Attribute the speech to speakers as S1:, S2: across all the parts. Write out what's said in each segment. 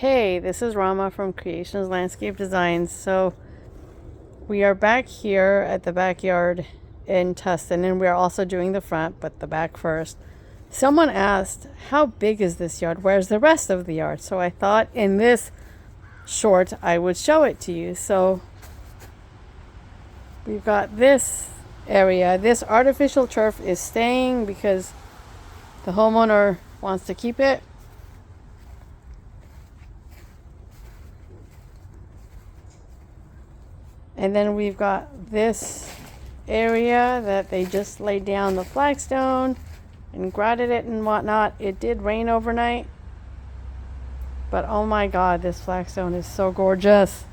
S1: Hey, this is Rama from Creations Landscape Designs. So we are back here at the backyard in Tustin, and we are also doing the front, but the back first. Someone asked, how big is this yard? Where's the rest of the yard? So I thought in this short I would show it to you. So we've got this area. This artificial turf is staying because the homeowner wants to keep it. And then we've got this area that they just laid down the flagstone and grouted it and whatnot. It did rain overnight, but oh my god, this flagstone is so gorgeous.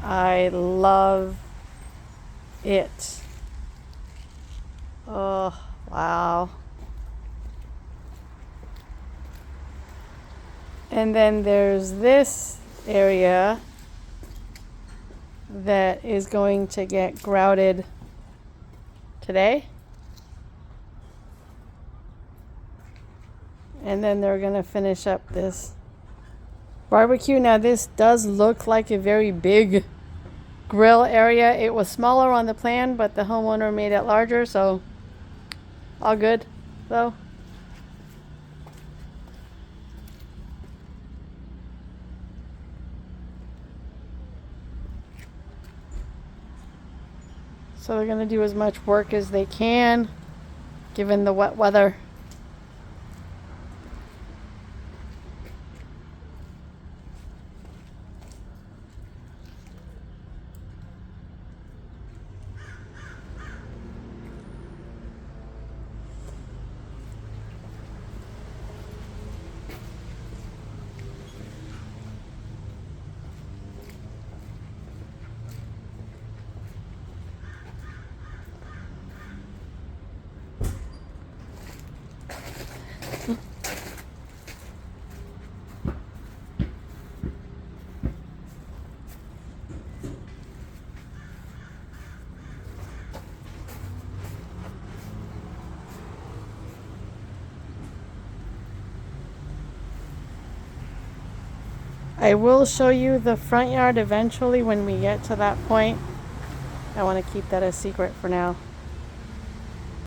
S1: I love it. Oh, wow. And then there's this area that is going to get grouted today, and then they're going to finish up this barbecue. Now this does look like a very big grill area. It was smaller on the plan, but the homeowner made it larger, so all good though. So they're going to do as much work as they can, given the wet weather. I will show you the front yard eventually when we get to that point. I want to keep that a secret for now.